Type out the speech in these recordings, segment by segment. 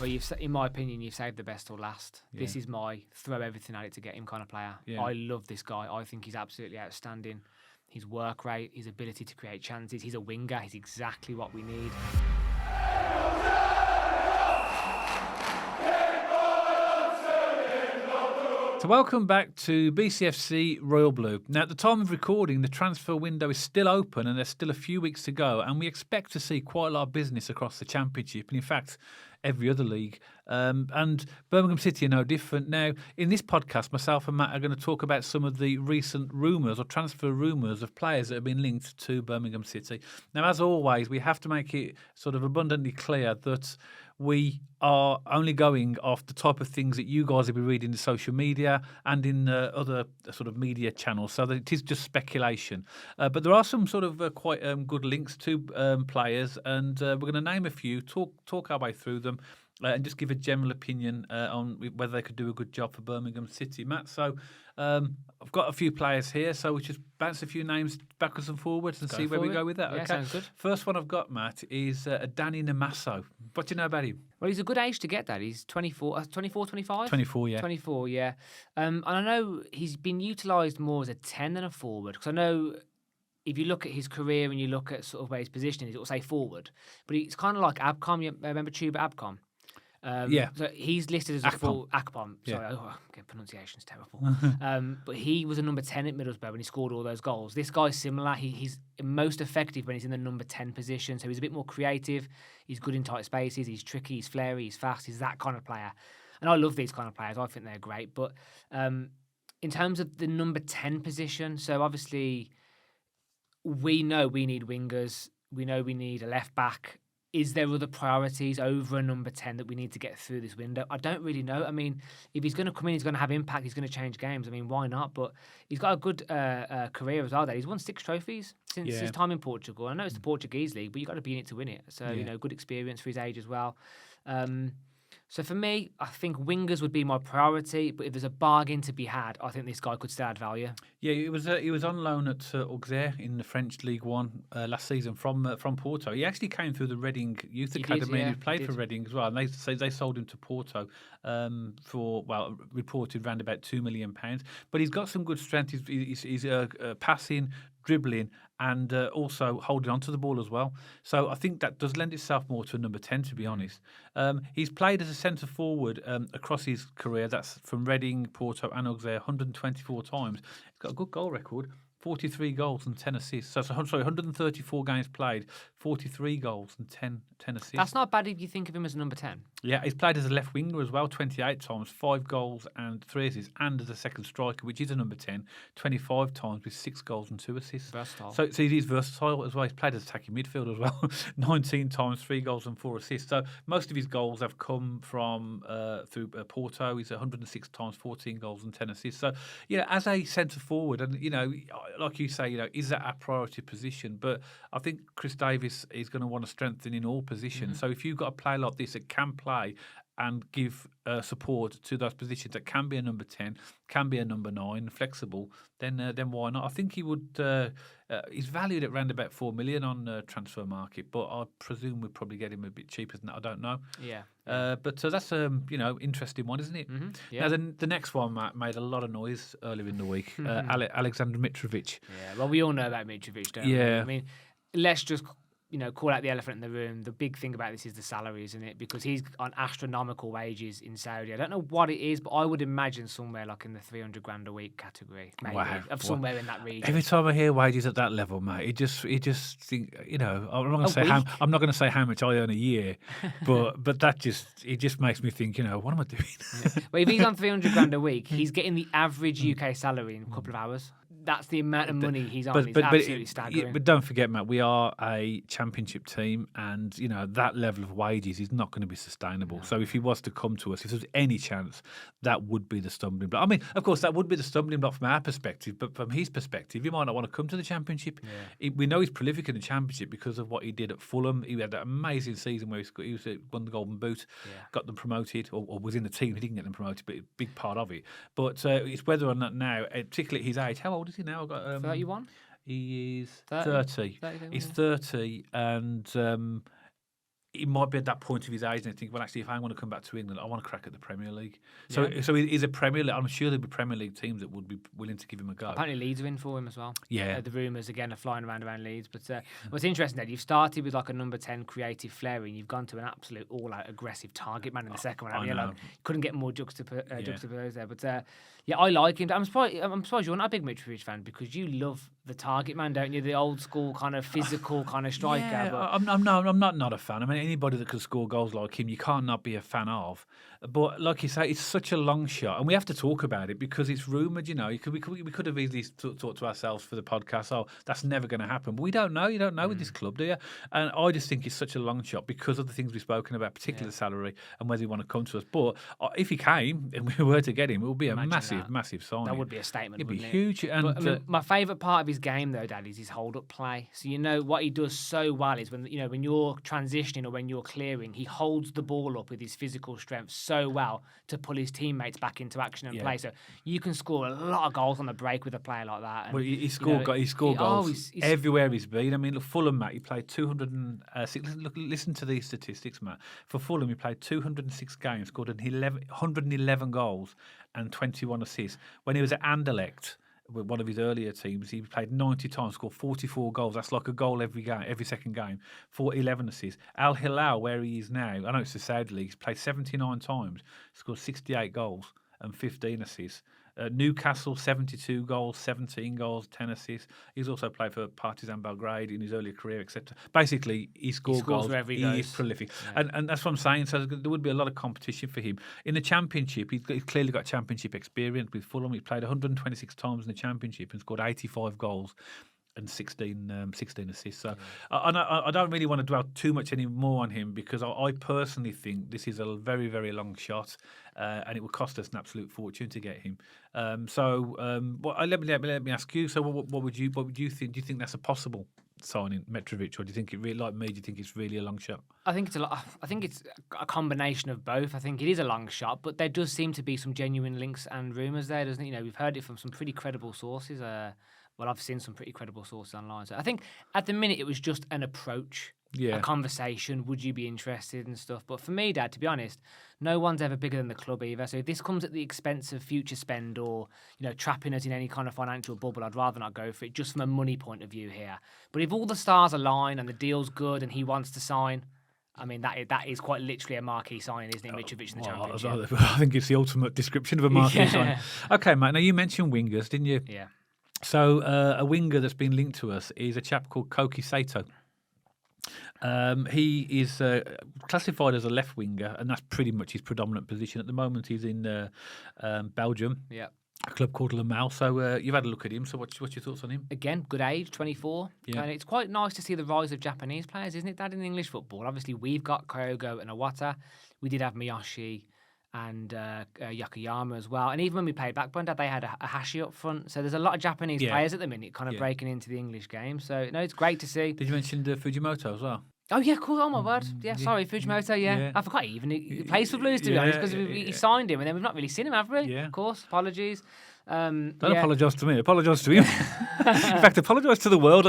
Well, in my opinion, you've saved the best till last. Yeah. This is my throw everything at it to get him kind of player. Yeah. I love this guy. I think he's absolutely outstanding. His work rate, his ability to create chances. He's a winger. He's exactly what we need. So welcome back to BCFC Royal Blue. Now, at the time of recording, the transfer window is still open and there's still a few weeks to go, and we expect to see quite a lot of business across the Championship, and in fact, every other league. And Birmingham City are no different. Now, in this podcast, myself and Matt are going to talk about some of the recent rumours or transfer rumours of players that have been linked to Birmingham City. Now, as always, we have to make it sort of abundantly clear that we are only going off the type of things that you guys will be reading in social media and in other sort of media channels, so that it is just speculation. But there are some sort of quite good links to players, and we're going to name a few, talk our way through them, and just give a general opinion on whether they could do a good job for Birmingham City. Matt, so I've got a few players here, so we just bounce a few names backwards and forwards and see where we go with that. Yeah, okay, sounds good. First one I've got, Matt, is Danny Namaso. What do you know about him? Well, he's a good age to get that. He's 24, 25? 24, yeah. 24, yeah. And I know he's been utilised more as a 10 than a forward, because I know if you look at his career and you look at sort of where his position is, it will say forward. But it's kind of like Abcom. You remember Tuba Abcom? Yeah. So he's listed as a full Akpom. Sorry, pronunciation's terrible. But he was a number 10 at Middlesbrough when he scored all those goals. This guy's similar. He's most effective when he's in the number 10 position. So he's a bit more creative. He's good in tight spaces. He's tricky. He's flary. He's fast. He's that kind of player. And I love these kind of players. I think they're great. But in terms of the number 10 position, so obviously we know we need wingers. We know we need a left back. Is there other priorities over a number 10 that we need to get through this window? I don't really know. I mean, if he's going to come in, he's going to have impact, he's going to change games. I mean, why not? But he's got a good career as well there. He's won 6 trophies since his time in Portugal. I know it's the Portuguese league, but you've got to be in it to win it. So, good experience for his age as well. So for me, I think wingers would be my priority, but if there's a bargain to be had, I think this guy could still add value. Yeah, he was on loan at Auxerre in the French League 1 last season from Porto. He actually came through the Reading Youth Academy and he played for Reading as well. And they sold him to Porto for, reported around about £2 million. But he's got some good strength. He's passing, dribbling, and also holding on to the ball as well. So I think that does lend itself more to a number 10, to be honest. He's played as a centre forward across his career. That's from Reading, Porto and Auxerre 124 times. He's got a good goal record. 43 goals and 10 assists. So, 134 games played, 43 goals and 10 assists. That's not bad if you think of him as a number 10. Yeah, he's played as a left winger as well, 28 times, 5 goals and 3 assists, and as a second striker, which is a number 10, 25 times with 6 goals and 2 assists. Versatile. So he's versatile as well. He's played as attacking midfield as well, 19 times, 3 goals and 4 assists. So most of his goals have come from through Porto. He's 106 times, 14 goals and 10 assists. So, as a centre forward, and like you say, is that our priority position? But I think Chris Davis is going to want to strengthen in all positions. Mm-hmm. So if you've got a player like this that can play and give support to those positions, that can be a number 10, can be a number 9, flexible, then why not? I think he would. He's valued at around about 4 million on the transfer market, but I presume we'd probably get him a bit cheaper than that. I don't know. Yeah. But that's interesting one, isn't it? Mm-hmm. Yeah. Now the next one, Matt, made a lot of noise earlier in the week. Alexander Mitrovic. Yeah. Well, we all know about Mitrovic, don't we? I mean, let's just call out the elephant in the room. The big thing about this is the salary, isn't it? Because he's on astronomical wages in Saudi. I don't know what it is, but I would imagine somewhere like in the 300 grand a week category, maybe, somewhere in that region. Every time I hear wages at that level, mate, it just think, I'm not going to say how much I earn a year, but that just makes me think, what am I doing? Yeah. Well, if he's on 300 grand a week, he's getting the average UK salary in a couple of hours. That's the amount of money he's on. It's absolutely staggering. But don't forget, Matt, we are a championship team, and that level of wages is not going to be sustainable. No. So if he was to come to us, if there's any chance, that would be the stumbling block. I mean, of course, that would be the stumbling block from our perspective, but from his perspective, he might not want to come to the championship. Yeah. We know he's prolific in the championship because of what he did at Fulham. He had that amazing season where he won the Golden Boot, got them promoted, or was in the team. He didn't get them promoted, but a big part of it. But it's whether or not now, particularly at his age, how old is he now? I've got 31. He is 30. He's 30, and he might be at that point of his age and think, well, actually, if I want to come back to England, I want to crack at the Premier League. So he's a Premier League. I'm sure there'll be Premier League teams that would be willing to give him a go. Apparently Leeds are in for him as well. Yeah. The rumours, again, are flying around Leeds. But what's interesting, Ed, you've started with like a number 10 creative flair and you've gone to an absolute all-out aggressive target man in the second one. You couldn't get more juxtaposed there. But I like him. I'm surprised you're not a big Mitrovic fan because you love the target man, don't you? The old school kind of physical kind of striker. Yeah, but I'm not a fan. I mean, anybody that can score goals like him, you can't not be a fan of. But like you say, it's such a long shot, and we have to talk about it because it's rumoured. We could have easily thought to ourselves for the podcast, "Oh, that's never going to happen." But we don't know. You don't know with this club, do you? And I just think it's such a long shot because of the things we've spoken about, particularly the salary and whether he want to come to us. But if he came and we were to get him, it would be a massive sign. That would be a statement. It'd be wouldn't huge. It? And But, my favourite part of his game, though, Dad, is his hold-up play. So what he does so well is when you're transitioning or when you're clearing, he holds the ball up with his physical strength so well to pull his teammates back into action and play. So you can score a lot of goals on the break with a player like that. And, well, he scored goals everywhere he's been. I mean, look, Fulham, Matt, he played 206. Listen to these statistics, Matt. For Fulham, he played 206 games, scored 111 goals and 21 assists. When he was at Anderlecht, with one of his earlier teams, he played 90 times, scored 44 goals. That's like a goal every game, every second game. 11 assists. Al Hilal, where he is now, I know it's the Saudi League, he's played 79 times, scored 68 goals and 15 assists. Newcastle, 72 goals, 17 goals, 10 assists. He's also played for Partizan Belgrade in his earlier career, etc. Basically, he scores goals. Wherever he is prolific. Yeah. And that's what I'm saying. So there would be a lot of competition for him. In the Championship, he's clearly got Championship experience with Fulham. He played 126 times in the Championship and scored 85 goals and 16 assists. So I don't really want to dwell too much anymore on him because I personally think this is a very, very long shot and it will cost us an absolute fortune to get him. Let me ask you. So what would you think? Do you think that's a possible signing, Mitrovic, or do you think it really, like me? Do you think it's really a long shot? I think it's a combination of both. I think it is a long shot, but there does seem to be some genuine links and rumours there, doesn't it? We've heard it from some pretty credible sources. I've seen some pretty credible sources online. So I think at the minute it was just an approach, a conversation. Would you be interested and stuff? But for me, Dad, to be honest, no one's ever bigger than the club either. So if this comes at the expense of future spend or trapping us in any kind of financial bubble, I'd rather not go for it just from a money point of view here. But if all the stars align and the deal's good and he wants to sign, I mean, that is quite literally a marquee sign, isn't it, Mitrovic in the Championship? I think it's the ultimate description of a marquee sign. Okay, Matt, now you mentioned wingers, didn't you? Yeah. So a winger that's been linked to us is a chap called Koki Sato. He is classified as a left winger, and that's pretty much his predominant position. At the moment, he's in Belgium. Yeah. A club called Le Mans. So you've had a look at him. So what's your thoughts on him? Again, good age, 24. Yeah. And it's quite nice to see the rise of Japanese players, isn't it, Dad, in English football? Obviously, we've got Kyogo and Iwata. We did have Miyoshi and Yokoyama as well. And even when we played Blackburn, Dad, they had a Hashi up front. So there's a lot of Japanese players at the minute kind of breaking into the English game. So, it's great to see. Did you mention Fujimoto as well? Oh, yeah, cool. Oh, my word. Yeah, sorry, Fujimoto, yeah. I forgot he plays for Blues, to be honest, because he signed him, and then we've not really seen him, have we? Yeah. Of course, apologies. Don't apologise to me. Apologise to him. In fact, apologise to the world.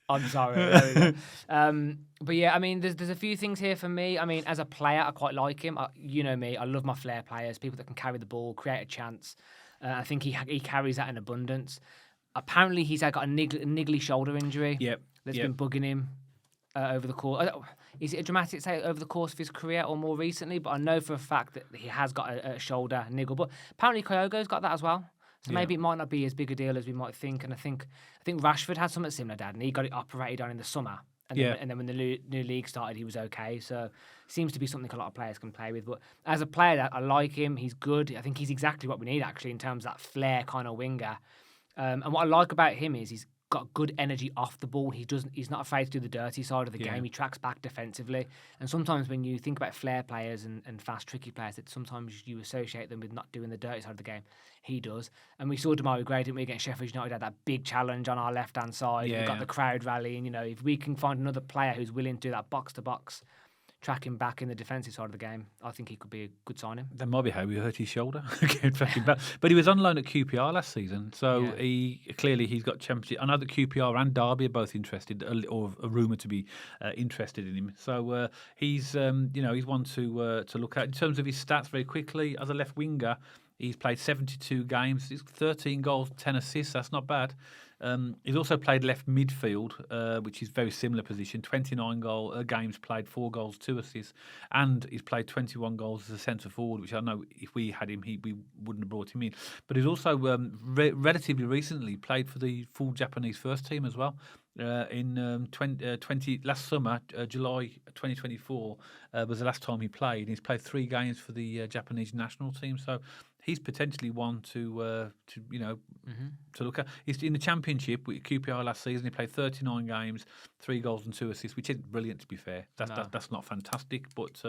I'm sorry. There we go. But yeah, I mean, there's a few things here for me. I mean, as a player, I quite like him. You know me, I love my flair players, people that can carry the ball, create a chance. I think he carries that in abundance. Apparently, he's got a niggly shoulder injury. That's been bugging him over the course. Is it a dramatic say over the course of his career or more recently? But I know for a fact that he has got a shoulder niggle. But apparently, Kyogo's got that as well. So maybe it might not be as big a deal as we might think. And I think Rashford had something similar, Dad, and he got it operated on in the summer. And then when the new league started, he was okay. So seems to be something a lot of players can play with. But as a player, I like him. He's good. I think he's exactly what we need, actually, in terms of that flair kind of winger. And what I like about him is he's got good energy off the ball. He's not afraid to do the dirty side of the game. He tracks back defensively. And sometimes when you think about flair players and fast, tricky players, that sometimes you associate them with not doing the dirty side of the game. He does. And we saw Demarai Gray, didn't we, against Sheffield United, had that big challenge on our left-hand side. We've got the crowd rally. And, if we can find another player who's willing to do that box-to-box track him back in the defensive side of the game, I think he could be a good signing. That might be how he hurt his shoulder. But he was on loan at QPR last season, so he's got championship. I know that QPR and Derby are both interested, or are rumoured to be interested in him. So he's one to look at in terms of his stats very quickly as a left winger. He's played 72 games. He's 13 goals, 10 assists. That's not bad. He's also played left midfield, which is very similar position. 29 games played, 4 goals, 2 assists, and he's played 21 goals as a centre forward, which I know if we had him, we wouldn't have brought him in. But he's also relatively recently played for the full Japanese first team as well. In last summer, July 2024 was the last time he played. He's played 3 games for the Japanese national team, so he's potentially one to look at. He's in the Championship with QPR last season. He played 39 games, 3 goals and 2 assists, which isn't brilliant to be fair. That's not fantastic, but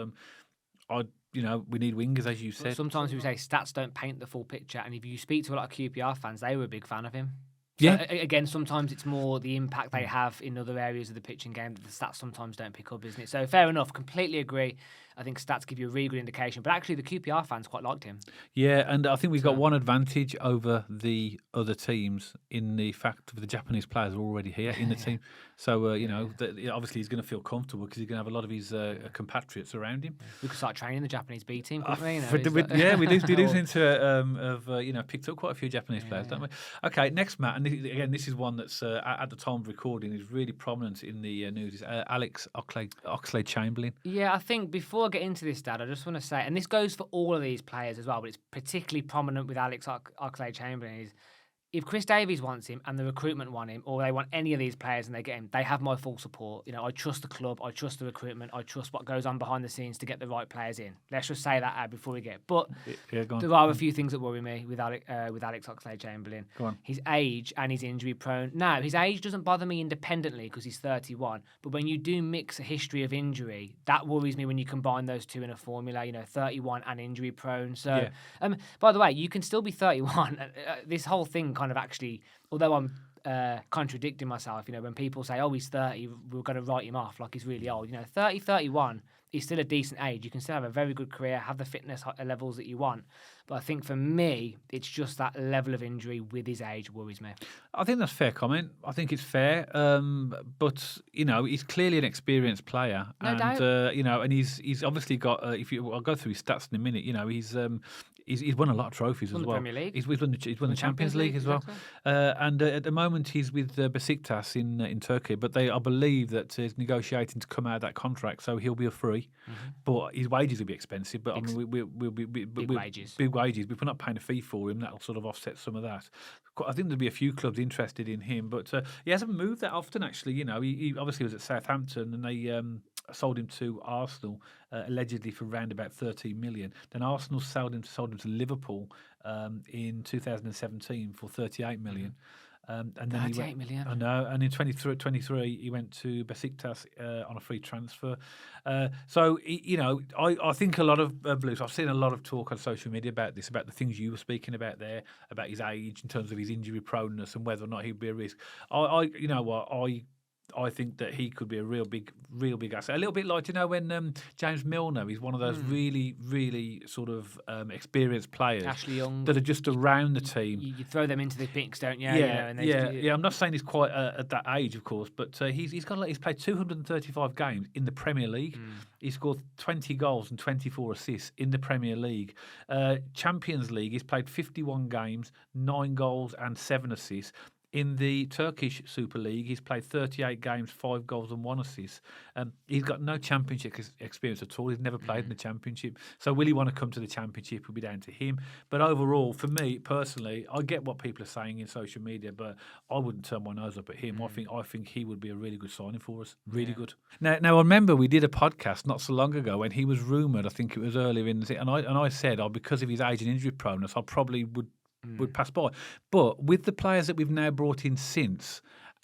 we need wingers, as you said. Sometimes we say stats don't paint the full picture, and if you speak to a lot of QPR fans, they were a big fan of him. Yeah. So, again, sometimes it's more the impact they have in other areas of the pitching game that the stats sometimes don't pick up, isn't it? So fair enough, completely agree. I think stats give you a really good indication. But actually, the QPR fans quite liked him. Yeah, and I think we've got one advantage over the other teams in the fact that the Japanese players are already here in the team. So, obviously he's going to feel comfortable because he's going to have a lot of his compatriots around him. We could start training the Japanese B team, couldn't we? We do seem to have picked up quite a few Japanese players, don't we? Okay, next, Matt, and again, this is one that's at the time of recording is really prominent in the news, is Alex Oxlade-Chamberlain. Yeah, I think before I get into this, Dad, I just want to say, and this goes for all of these players as well, but it's particularly prominent with Alex Oxlade-Chamberlain, is if Chris Davies wants him and the recruitment want him, or they want any of these players and they get him, they have my full support. I trust the club, I trust the recruitment, I trust what goes on behind the scenes to get the right players in. Let's just say that out before we get. But there are a few things that worry me with Alex Oxlade-Chamberlain. Go on. His age and his injury prone. Now, his age doesn't bother me independently because he's 31. But when you do mix a history of injury, that worries me when you combine those two in a formula. 31 and injury prone. So, by the way, you can still be 31. This whole thing kind of actually, although I'm contradicting myself, when people say, oh, he's 30, we're going to write him off like he's really old. 30, 31 is still a decent age. You can still have a very good career, have the fitness levels that you want. But I think for me, it's just that level of injury with his age worries me. I think that's a fair comment. I think it's fair. But, he's clearly an experienced player. No doubt. And he's obviously got, I'll go through his stats in a minute, he's won a lot of trophies as well. Premier League. He's won the Champions League as well. Exactly. And at the moment, he's with Besiktas in Turkey. But I believe that he's negotiating to come out of that contract, so he'll be free. Mm-hmm. But his wages will be expensive. But we'll be big wages. Big wages. If we're not paying a fee for him, that'll sort of offset some of that. I think there'll be a few clubs interested in him, but he hasn't moved that often. Actually, he obviously was at Southampton, and they sold him to Arsenal allegedly for around about 13 million. Then Arsenal sold him to Liverpool in 2017 for 38 million. And then 38 million. I know. And in 23, he went to Besiktas on a free transfer. So I think a lot of Blues. I've seen a lot of talk on social media about this, about the things you were speaking about there, about his age in terms of his injury proneness and whether or not he'd be a risk. I think that he could be a real big asset. A little bit like, when James Milner is one of those really, really sort of experienced players. Ashley Young. That are just around the team. You throw them into the mix, don't you? Yeah. I'm not saying he's quite at that age, of course, but he's played 235 games in the Premier League. He scored 20 goals and 24 assists in the Premier League. Champions League, he's played 51 games, 9 goals and 7 assists. In the Turkish Super League, he's played 38 games, 5 goals and 1 assist. He's got no championship experience at all. He's never played in the championship. So will he want to come to the championship? It'll be down to him. But overall, for me personally, I get what people are saying in social media, but I wouldn't turn my nose up at him. I think he would be a really good signing for us. Really good. Now I remember we did a podcast not so long ago when he was rumoured. I think it was earlier in the season, and I said, because of his age and injury proneness, I probably would pass by. But with the players that we've now brought in since,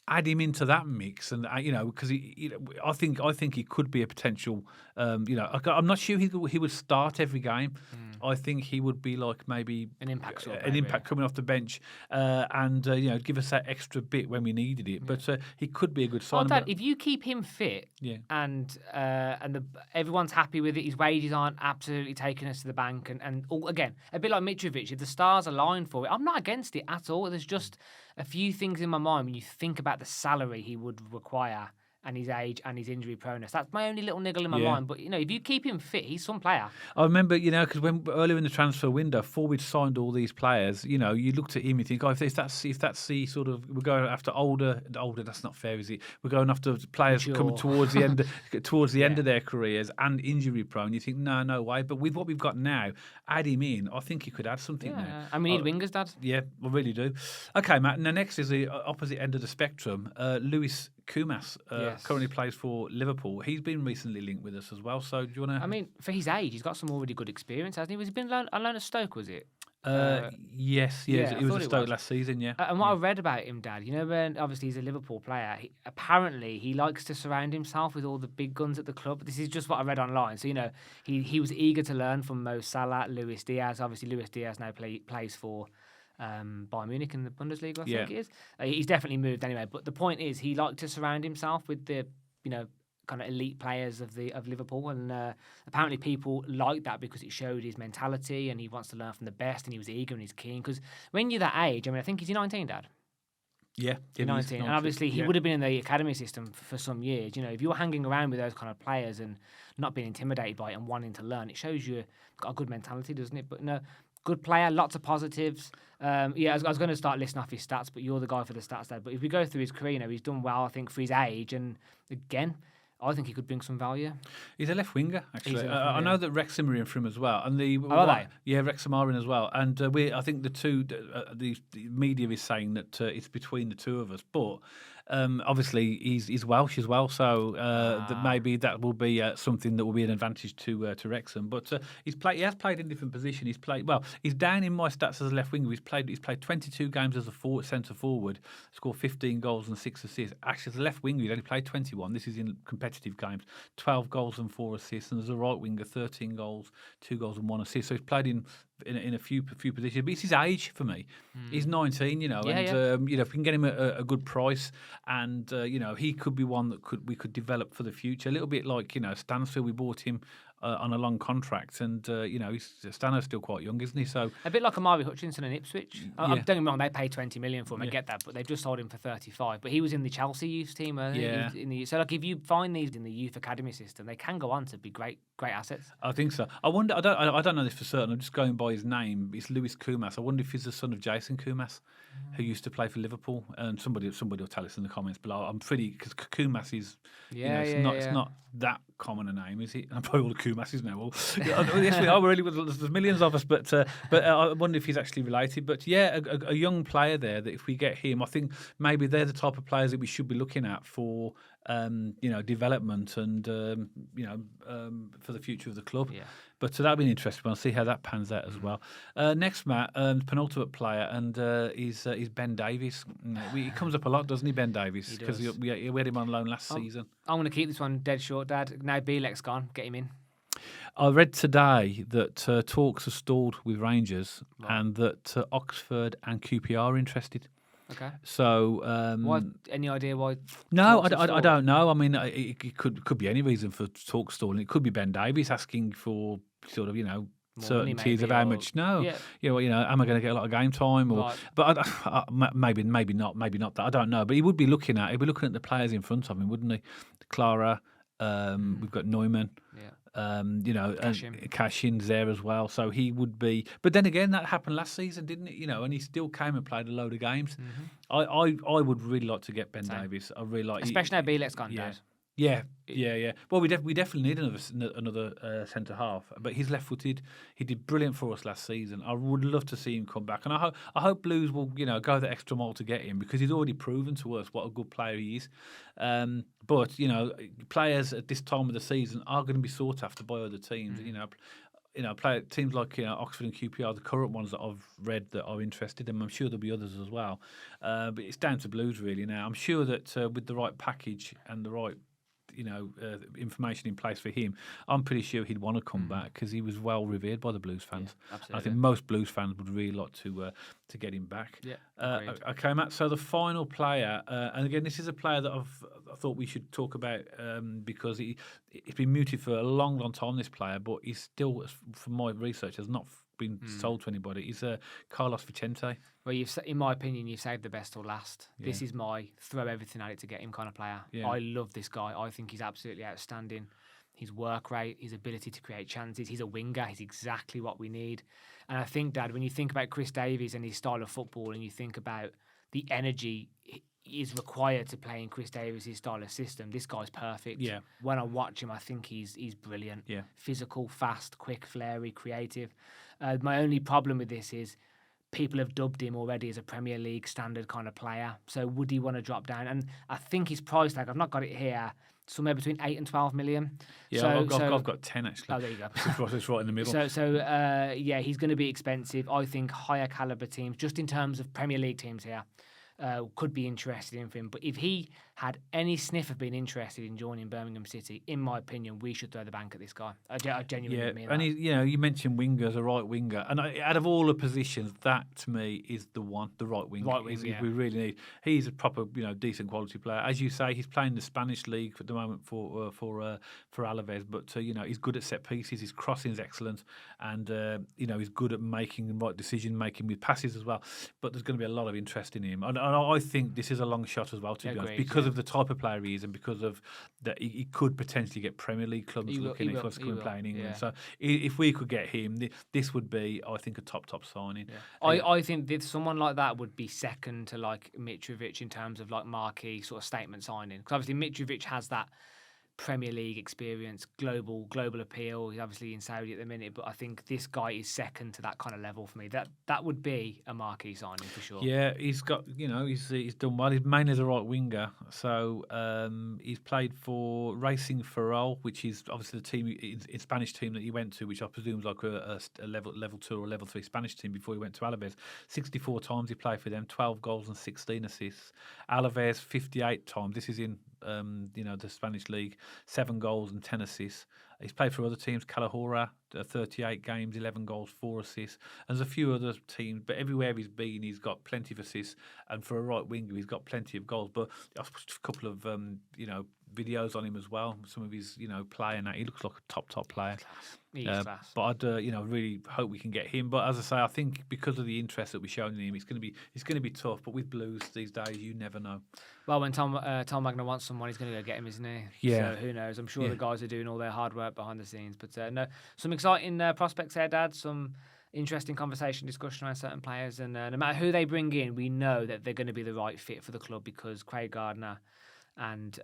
add him into that mix, and because I think he could be a potential I'm not sure he would start every game. I think he would be like maybe an impact coming off the bench and give us that extra bit when we needed it. But he could be a good sign. Dad, if you keep him fit, and everyone's happy with it, his wages aren't absolutely taking us to the bank, and again, a bit like Mitrovic, if the stars align for it, I'm not against it at all. There's just a few things in my mind when you think about the salary he would require and his age and his injury proneness. That's my only little niggle in my mind. But, if you keep him fit, he's some player. I remember, because when earlier in the transfer window, before we'd signed all these players, you looked at him and think, if that's the sort of, we're going after older, that's not fair, is it? We're going after players coming towards the end of their careers and injury prone. You think, no way. But with what we've got now, add him in. I think he could add something there. And we need wingers, Dad. Yeah, we really do. Okay, Matt. Now next is the opposite end of the spectrum. Lewis Kumas currently plays for Liverpool. He's been recently linked with us as well. So do you want to? I mean, for his age, he's got some already good experience, hasn't he? Was he been on loan at Stoke? Was it? Yes. He was at Stoke last season. Yeah. And what I read about him, Dad, when obviously he's a Liverpool player, apparently he likes to surround himself with all the big guns at the club. This is just what I read online. So he was eager to learn from Mo Salah, Luis Diaz. Obviously, Luis Diaz now plays for Bayern Munich in the Bundesliga, I think it is. He's definitely moved anyway. But the point is, he liked to surround himself with the, kind of elite players of Liverpool, and apparently people like that because it showed his mentality and he wants to learn from the best, and he was eager and he's keen. Because when you're that age, I think he's 19, Dad. Yeah, he's 19, and obviously he would have been in the academy system for some years. If you're hanging around with those kind of players and not being intimidated by it and wanting to learn, it shows you've got a good mentality, doesn't it? But good player, lots of positives. I was going to start listing off his stats, but you're the guy for the stats, Dad. But if we go through his career, he's done well, I think, for his age. And again, I think he could bring some value. He's a left winger, actually. I know that Wrexham are in for him as well. And are they? Yeah, Wrexham are in as well. And I think the media is saying that it's between the two of us. But obviously he's Welsh as well, so that maybe that will be something that will be an advantage to Wrexham. But he has played in different positions. He's down in my stats as a left winger. He's played 22 games as a centre forward, scored 15 goals and 6 assists. Actually, as a left winger, he's only played 21. This is in competitive games, 12 goals and 4 assists. And as a right winger, 13 goals, 2 goals and 1 assist. So he's played in a few positions, but it's his age for me. He's 19, and if we can get him a good price, and he could be one that we could develop for the future. A little bit like Stansfield, we bought him on a long contract, and Stano's still quite young, isn't he? So a bit like Amari Hutchinson and Ipswich. Don't get me wrong, they paid 20 million for him. I get that, but they've just sold him for 35. But he was in the Chelsea youth team. So if you find these in the youth academy system, they can go on to be great assets. I think so. I wonder. I don't know this for certain. I'm just going by his name. It's Lewis Kumas. I wonder if he's the son of Jason Kumas, who used to play for Liverpool. And somebody will tell us in the comments. But I'm pretty, because Kumas is it's not that common a name, is it? I'm probably all the Kumases now. Well, yes, we are. There's millions of us, but I wonder if he's actually related. But a young player there that if we get him, I think maybe they're the type of players that we should be looking at for development and for the future of the club. Yeah. But that'll be an interesting one. See how that pans out as well. Next, Matt, penultimate player, and he's Ben Davies. He comes up a lot, doesn't he, Ben Davies? Because we had him on loan last season. I'm going to keep this one dead short, Dad. Now Bielek's gone. Get him in. I read today that talks are stalled with Rangers, and that Oxford and QPR are interested. Okay. So, why? Any idea why? No, I don't know. I mean, it could be any reason for talk stalling. It could be Ben Davies asking for sort of certainties of how much. No, am I going to get a lot of game time? Or right. But maybe not that. I don't know. But he'd be looking at the players in front of him, wouldn't he? Clara. We've got Neumann. Yeah. Cashin's there as well, so he would be. But then again, that happened last season, didn't it? And he still came and played a load of games. Mm-hmm. I would really like to get Ben Davies. I really like, especially now Bielek's gone, Dad. Yeah. Well, we definitely need another centre half, but he's left-footed. He did brilliant for us last season. I would love to see him come back, and I hope Blues will go the extra mile to get him, because he's already proven to us what a good player he is. But players at this time of the season are going to be sought after by other teams. Mm. Teams like Oxford and QPR, the current ones that I've read that are interested, and I'm sure there'll be others as well. But it's down to Blues really now. I'm sure that with the right package and the right information in place for him, I'm pretty sure he'd want to come back because he was well revered by the Blues fans. Yeah, absolutely. I think most Blues fans would really like to get him back. Yeah. Okay, Matt. So the final player, and again, this is a player that I thought we should talk about because he's been muted for a long, long time. This player, but he's still, from my research, has not been sold to anybody. He's Carlos Vicente. Well, in my opinion, you've saved the best till last. Yeah. This is my throw everything at it to get him kind of player. Yeah. I love this guy. I think he's absolutely outstanding. His work rate, his ability to create chances. He's a winger. He's exactly what we need. And I think, Dad, when you think about Chris Davies and his style of football, and you think about the energy is required to play in Chris Davies' style of system, this guy's perfect. Yeah. When I watch him, I think he's brilliant. Yeah. Physical, fast, quick, flary, creative. My only problem with this is people have dubbed him already as a Premier League standard kind of player. So would he want to drop down? And I think his price tag, I've not got it here, somewhere between 8 and 12 million. Yeah, I've got 10 actually. Oh, there you go. It's right in the middle. So he's going to be expensive. I think higher caliber teams, just in terms of Premier League teams here, could be interested in him. But if he had any sniff of being interested in joining Birmingham City, in my opinion, we should throw the bank at this guy. I genuinely mean that. And you mentioned wingers, a right winger, and out of all the positions, that to me is the right winger. Right wing, yeah. We really need. He's a proper, decent quality player. As you say, he's playing the Spanish league at the moment for Alaves, but he's good at set pieces. His crossing is excellent, and he's good at making the right decision making with passes as well. But there's going to be a lot of interest in him, and I think this is a long shot as well, to be honest, because of the type of player he is, and because of that he could potentially get Premier League clubs looking if he wants to come and play in England. Yeah. So if we could get him, this would be, I think, a top signing. Yeah. I think that someone like that would be second to like Mitrovic in terms of like marquee sort of statement signing, because obviously Mitrovic has that Premier League experience, global appeal. He's obviously in Saudi at the minute, but I think this guy is second to that kind of level for me. That would be a marquee signing for sure. Yeah, he's got, he's done well. He's mainly as a right winger, so he's played for Racing Ferrol, which is obviously the team, in Spanish team that he went to, which I presume is like a level 2 or level 3 Spanish team before he went to Alaves. 64 times he played for them, 12 goals and 16 assists. Alaves 58 times. This is in the Spanish league, 7 goals and 10 assists. He's played for other teams, Calahorra, 38 games, 11 goals, 4 assists. And there's a few other teams, but everywhere he's been, he's got plenty of assists. And for a right winger, he's got plenty of goals. But I've watched a couple of, videos on him as well. Some of his, play and that. He looks like a top player. He's class. But I'd, really hope we can get him. But as I say, I think because of the interest that we're showing in him, it's going to be tough. But with Blues these days, you never know. Well, when Tom Magner wants someone, he's going to go get him, isn't he? Yeah. So who knows? I'm sure the guys are doing all their hard work behind the scenes. But no, some exciting prospects there, Dad. Some interesting conversation, discussion around certain players. And no matter who they bring in, we know that they're going to be the right fit for the club, because Craig Gardner and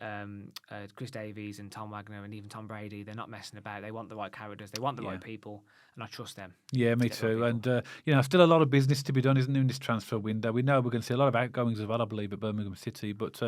Chris Davies and Tom Wagner and even Tom Brady, they're not messing about. They want the right characters, they want the right people, and I trust them. Yeah, me too. And still a lot of business to be done, isn't there, in this transfer window? We know we're going to see a lot of outgoings as well, I believe, at Birmingham City. But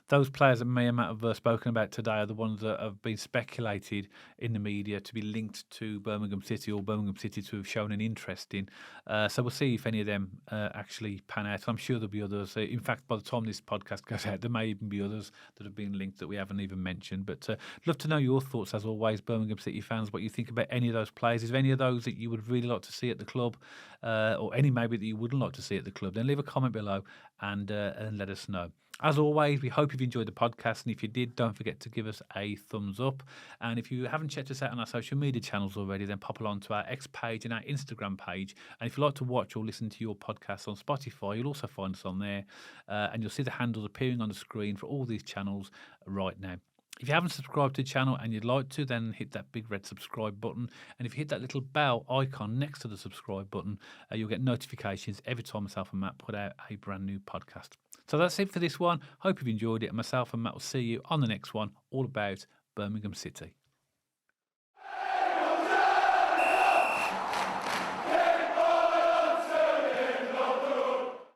those players that me and Matt have spoken about today are the ones that have been speculated in the media to be linked to Birmingham City, or Birmingham City to have shown an interest in. So we'll see if any of them actually pan out. I'm sure there'll be others. In fact, by the time this podcast goes out, there may even be others that have been linked that we haven't even mentioned. But love to know your thoughts, as always, Birmingham City fans, what you think about any of those players. Is there any of those that you would really like to see at the club, or any maybe that you wouldn't like to see at the club? Then leave a comment below and let us know. As always, we hope you've enjoyed the podcast, and if you did, don't forget to give us a thumbs up. And if you haven't checked us out on our social media channels already, then pop along to our X page and our Instagram page. And if you like to watch or listen to your podcast on Spotify, you'll also find us on there, and you'll see the handles appearing on the screen for all these channels right now. If you haven't subscribed to the channel and you'd like to, then hit that big red subscribe button. And if you hit that little bell icon next to the subscribe button, you'll get notifications every time myself and Matt put out a brand new podcast. So that's it for this one. Hope you've enjoyed it. And myself and Matt will see you on the next one, all about Birmingham City.